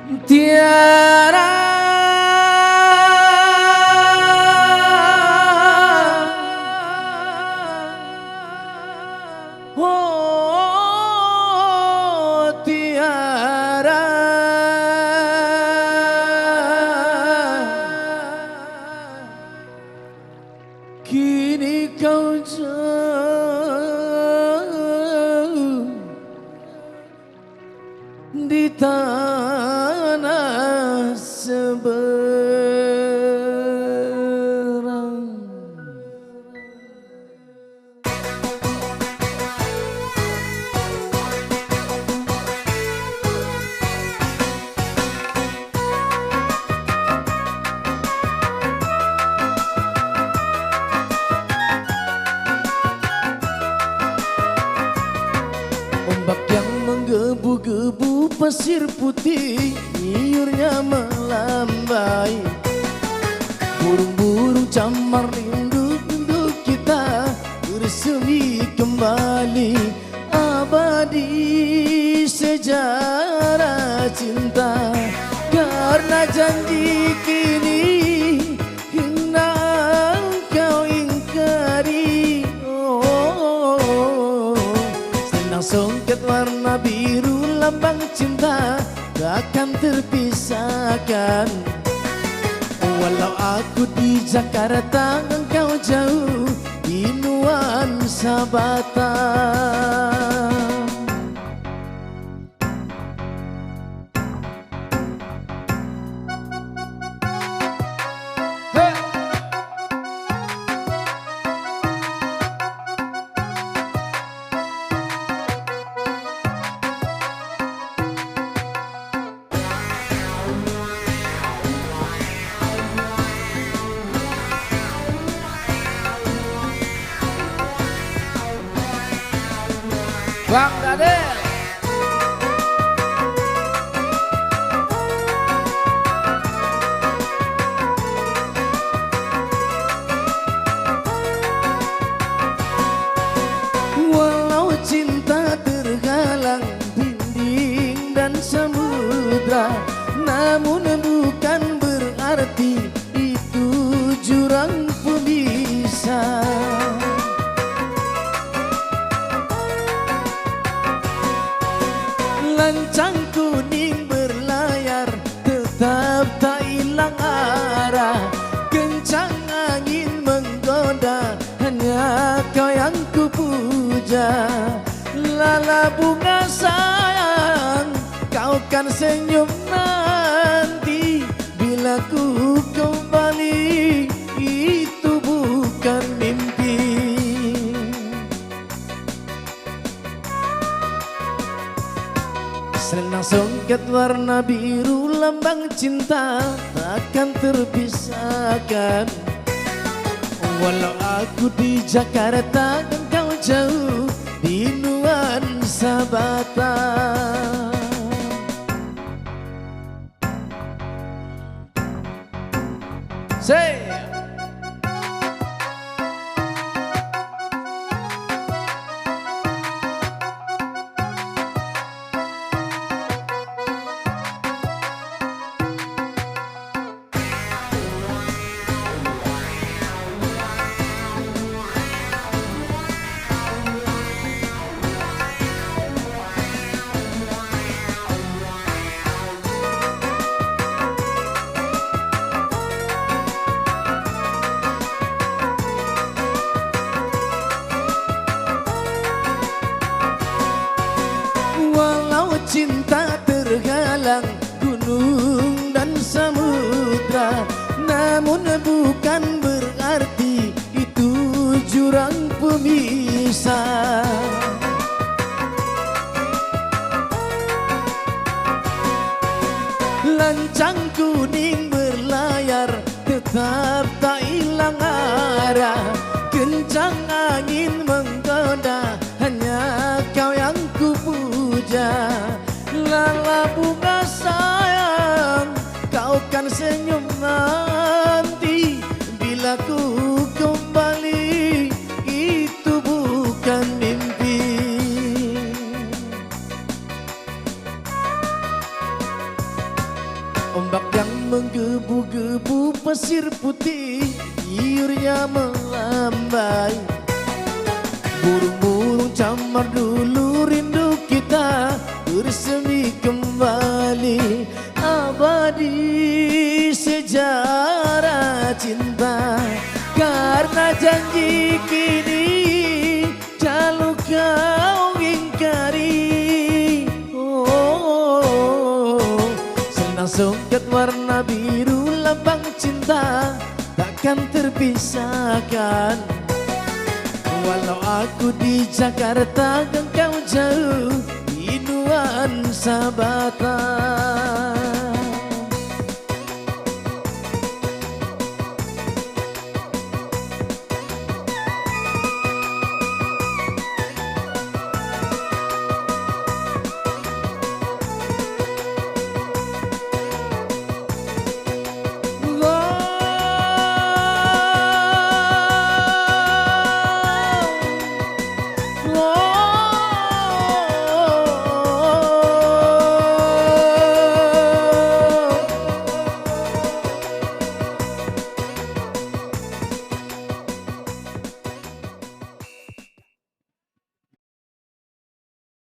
Tiara oh tiara kini kau jauh di tanah seberang. Ombak yang menggebu-gebu pasir putih, iurnya melambai. Burung-burung camar rindu untuk kita bersemi kembali. Abadi sejarah cinta, karena janji kini hendak kau ingkari. Selendang songket warna biru lambang cinta takkan terpisahkan. Walau aku di Jakarta, engkau jauh di nuansa Batam. Bang Dadel. Walau cinta terhalang dinding dan samudra, namun bukan berarti itu jurang pemisah. Lancang kuning berlayar tetap tak hilang arah. Kencang angin menggoda, hanya kau yang kupuja. Lala bunga sayang, kau kan senyum nanti bila ku kembali. Itu bukan mimpi. Selendang songket warna biru lambang cinta takkan terpisahkan. Walau aku di Jakarta, engkau jauh di nuansa Batam. Say. Cinta terhalang gunung dan samudra, namun bukan berarti itu jurang pemisah. Lancang kuning berlayar tetap tak hilang arah. Kencang angin menggoda, hanya kau yang kupuja. Lala bunga sayang, kau kan senyum nanti bila ku kembali. Itu bukan mimpi. Ombak yang menggebu-gebu pasir putih, iurnya melambai. Burung-burung camar dulu rindu kita bersemi kembali. Abadi sejarah cinta, karena janji kini selalu kau ingkari. Oh, senang songket warna biru lambang cinta takkan terpisahkan. Walau aku di Jakarta dan kau jauh di nuansa Batam.